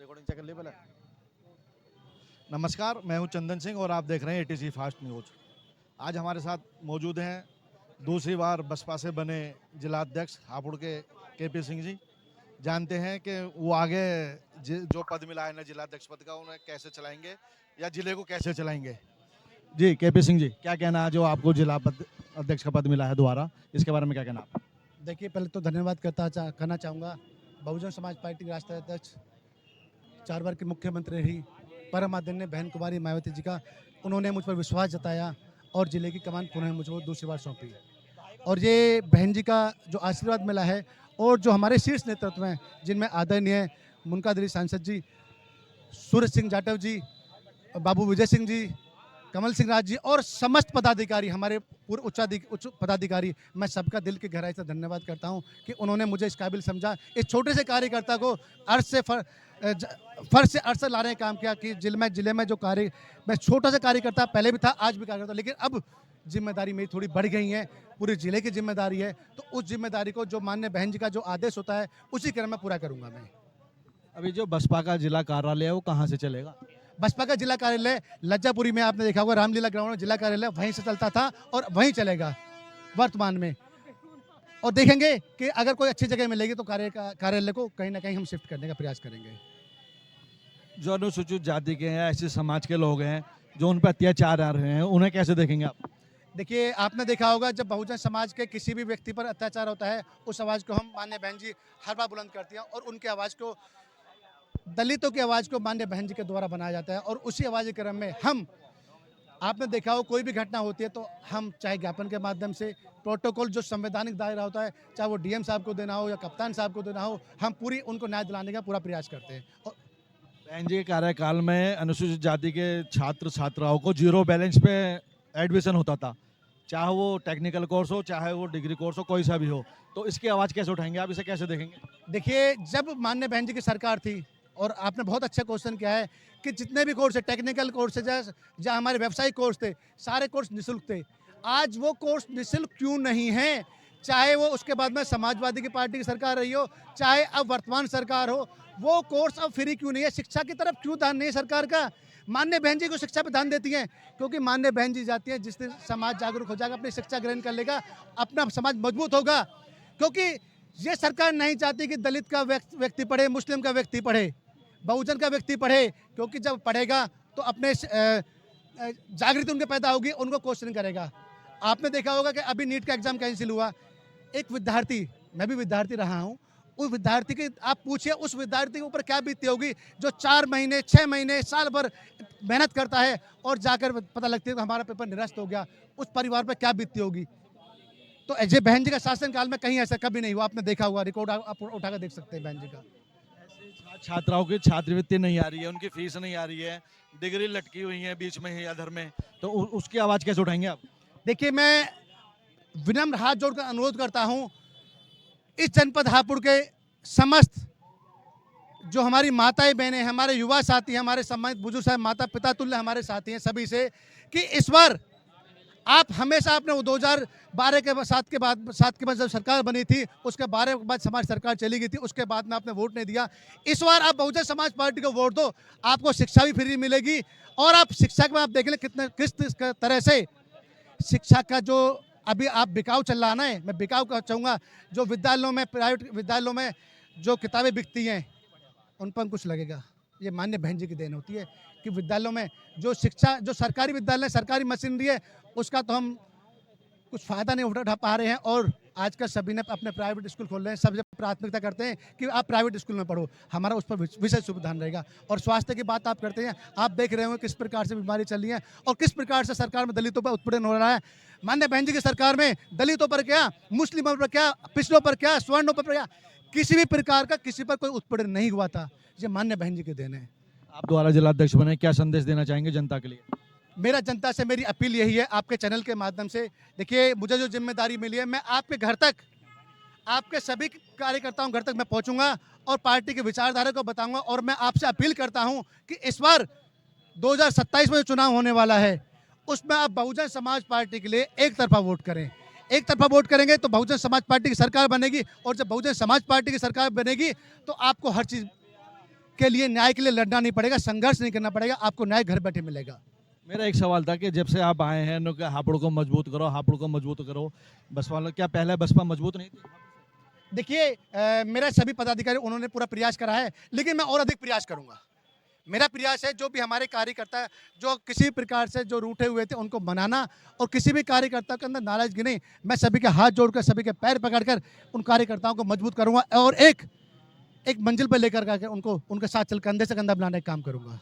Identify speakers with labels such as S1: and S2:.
S1: Recording check कर लिए पहले। नमस्कार, मैं हूं चंदन सिंह और आप देख रहे हैं एटीसी फास्ट न्यूज़। आज हमारे साथ मौजूद हैं दूसरी बार बसपा से बने जिलाध्यक्ष हापुड़ के केपी सिंह जी। जानते हैं कि वो आगे जो पद मिला है ना जिलाध्यक्ष पद का, उन्हें कैसे चलाएंगे या जिले को कैसे चलाएंगे। जी केपी सिंह जी, क्या कहना है जो आपको जिला अध्यक्ष का पद मिला है दोबारा, इसके बारे में क्या कहना आप?
S2: देखिए, पहले तो धन्यवाद करना चाहूँगा बहुजन समाज पार्टी के राष्ट्रीय अध्यक्ष, 4 बार के मुख्यमंत्री रही परम आदरणीय बहन कुमारी मायावती जी का। उन्होंने मुझ पर विश्वास जताया और जिले की कमान पुनः मुझको दूसरी बार सौंपी। और ये बहन जी का जो आशीर्वाद मिला है और जो हमारे शीर्ष नेतृत्व हैं, जिनमें आदरणीय मुनकादरी सांसद जी, सूरज सिंह जाटव जी, बाबू विजय सिंह जी, कमल सिंह राज जी और समस्त पदाधिकारी, हमारे पूर्व उच्च पदाधिकारी, मैं सबका दिल की गहराई से धन्यवाद करता हूं कि उन्होंने मुझे इस काबिल समझा। इस छोटे से कार्यकर्ता को फर्श से अर्श लाने का काम किया कि जिले में जो कार्य, मैं छोटा सा कार्यकर्ता पहले भी था, आज भी कार्यकर्ता, लेकिन अब जिम्मेदारी मेरी थोड़ी बढ़ गई है, पूरे जिले की जिम्मेदारी है। तो उस जिम्मेदारी को जो माननीय बहन जी का जो आदेश होता है उसी क्रम में पूरा करूँगा मैं।
S1: अभी जो बसपा का जिला कार्यालय है वो कहाँ से चलेगा?
S2: बसपा का जिला कार्यालय लज्जापुरी में, आपने देखा होगा रामलीला ग्राउंड में जिला कार्यालय वहीं से चलता था और वहीं चलेगा वर्तमान में। और देखेंगे कि अगर कोई अच्छी जगह मिलेगी तो कार्यालय को कहीं ना कहीं हम शिफ्ट करने का प्रयास करेंगे।
S1: जो अनुसूचित जाति के हैं, ऐसे समाज के लोग हैं जो उन पर अत्याचार आ रहे हैं, उन्हें कैसे देखेंगे आप?
S2: देखिए, आपने देखा होगा जब बहुजन समाज के किसी भी व्यक्ति पर अत्याचार होता है, उस आवाज़ को हम माननीय बहन जी हर बार बुलंद करती हैं और उनकी आवाज़ को, दलितों की आवाज़ को माननीय बहन जी के द्वारा बनाया जाता है। और उसी आवाज़ के क्रम में हम, आपने देखा हो कोई भी घटना होती है तो हम चाहे ज्ञापन के माध्यम से, प्रोटोकॉल जो संवैधानिक दायरा होता है, चाहे वो डीएम साहब को देना हो या कप्तान साहब को देना हो, हम पूरी उनको न्याय दिलाने का पूरा प्रयास करते हैं। और
S1: बहन जी के कार्यकाल में अनुसूचित जाति के छात्र छात्राओं को जीरो बैलेंस पे एडमिशन होता था, चाहे वो टेक्निकल कोर्स हो, चाहे वो डिग्री कोर्स हो, कोई सा भी हो। तो इसकी आवाज़ कैसे उठाएंगे आप, इसे कैसे देखेंगे?
S2: देखिए, जब माननीय बहन जी की सरकार थी, और आपने बहुत अच्छा क्वेश्चन किया है कि जितने भी कोर्स है, टेक्निकल कोर्स है, जहाँ हमारे व्यावसायिक कोर्स थे, सारे कोर्स निःशुल्क थे। आज वो कोर्स निःशुल्क क्यों नहीं है? चाहे वो उसके बाद में समाजवादी की पार्टी की सरकार रही हो, चाहे अब वर्तमान सरकार हो, वो कोर्स अब फ्री क्यों नहीं है? शिक्षा की तरफ क्यों ध्यान नहीं है सरकार का? माननीय बहन जी को शिक्षा पे ध्यान देती हैं, क्योंकि माननीय बहन जी जाती हैं, जिस दिन समाज जागरूक हो जाएगा, अपनी शिक्षा ग्रहण कर लेगा, अपना समाज मजबूत होगा। क्योंकि ये सरकार नहीं चाहती कि दलित का व्यक्ति पढ़े, मुस्लिम का व्यक्ति पढ़े, बहुजन का व्यक्ति पढ़े, क्योंकि जब पढ़ेगा तो अपने जागृति उनके पैदा होगी, उनको क्वेश्चन करेगा। आपने देखा होगा कि अभी नीट का एग्जाम कैंसिल हुआ, एक विद्यार्थी, मैं भी विद्यार्थी रहा हूँ, उस विद्यार्थी की आप पूछिए उस विद्यार्थी के ऊपर क्या बीतती होगी जो 4 महीने 6 महीने साल भर मेहनत करता है और जाकर पता लगती है कि हमारा पेपर निरस्त हो गया, उस परिवार पर क्या बीतती होगी। तो अजय बहन जी का शासनकाल में कहीं ऐसा कभी नहीं हुआ, आपने देखा हुआ, रिकॉर्ड आप उठाकर देख सकते हैं बहन जी का।
S1: छात्राओं की छात्रवृत्ति नहीं आ रही है, उनकी फीस नहीं आ रही है, डिग्री लटकी हुई है बीच में ही अधर में, तो उसकी आवाज़ कैसे उठाएंगे आप?
S2: देखिए, मैं विनम्र हाथ जोड़कर अनुरोध करता हूं, इस जनपद हापुड़ के समस्त जो हमारी माताएं बहनें, हमारे युवा साथी हैं, हमारे सम्मानित बुजुर्ग साहब, माता पिता तुल्य हमारे साथी हैं, सभी से कि इस बार आप हमेशा आपने वो 2012 के साथ के बाद जब सरकार बनी थी, उसके 12 के बाद हमारी सरकार चली गई थी, उसके बाद में आपने वोट नहीं दिया। इस बार आप बहुजन समाज पार्टी को वोट दो, आपको शिक्षा भी फ्री मिलेगी। और आप शिक्षा में आप देख लें किस तरह से शिक्षा का जो अभी आप बिकाऊ चल रहा है, मैं बिकाऊ का चाहूँगा, जो विद्यालयों में, प्राइवेट विद्यालयों में जो किताबें बिकती हैं उन पर कुछ लगेगा। ये माननीय बहन जी की देन होती है कि विद्यालयों में जो शिक्षा, जो सरकारी विद्यालय, सरकारी मशीनरी है, उसका तो हम कुछ फ़ायदा नहीं उठा पा रहे हैं। और आजकल सभी ने अपने प्राइवेट स्कूल खोल रहे हैं, सब प्राथमिकता करते हैं कि आप प्राइवेट स्कूल में पढ़ो, हमारा उस पर विशेष ध्यान रहेगा। और स्वास्थ्य की बात आप करते हैं, आप देख रहे हो किस प्रकार से बीमारी चल रही है और किस प्रकार से सरकार में दलितों पर उत्पीड़न हो रहा है। माननीय बहन जी की सरकार में दलितों पर क्या, मुस्लिमों पर क्या, पिछड़ों पर क्या, स्वर्णों पर क्या, किसी भी प्रकार का किसी पर कोई उत्पीड़न नहीं हुआ था। ये माननीय बहन जी के देन है।
S1: आप द्वारा जिलाध्यक्ष बने, क्या संदेश देना चाहेंगे जनता के लिए?
S2: मेरा जनता से मेरी अपील यही है, आपके चैनल के माध्यम से, देखिए मुझे जो जिम्मेदारी मिली है, मैं आपके घर तक, आपके सभी कार्यकर्ताओं घर तक मैं पहुंचूंगा और पार्टी के विचारधारा को बताऊंगा। और मैं आपसे अपील करता हूं कि इस बार 2027 में जो चुनाव होने वाला है, उसमें आप बहुजन समाज पार्टी के लिए एक तरफा वोट करें। एक तरफा वोट करेंगे तो बहुजन समाज पार्टी की सरकार बनेगी, और जब बहुजन समाज पार्टी की सरकार बनेगी तो आपको हर चीज़ के लिए, न्याय के लिए लड़ना नहीं पड़ेगा, संघर्ष नहीं करना पड़ेगा, आपको न्याय घर बैठे मिलेगा।
S1: मेरा एक सवाल था कि जब से आप आए हैं कि हापुड़ को मजबूत करो, हापुड़ को मजबूत करो, बसपा वालों, क्या पहले बसपा मजबूत नहीं थी?
S2: देखिए मेरे सभी पदाधिकारी उन्होंने पूरा प्रयास करा है, लेकिन मैं और अधिक प्रयास करूंगा। मेरा प्रयास है जो भी हमारे कार्यकर्ता जो किसी भी प्रकार से जो रूठे हुए थे उनको मनाना, और किसी भी कार्यकर्ता के अंदर नाराजगी नहीं, मैं सभी के हाथ जोड़कर, सभी के पैर पकड़कर उन कार्यकर्ताओं को मजबूत करूंगा और एक मंजिल पर लेकर के उनको उनके साथ चल कंधे से कंधा मिलाने का काम करूंगा।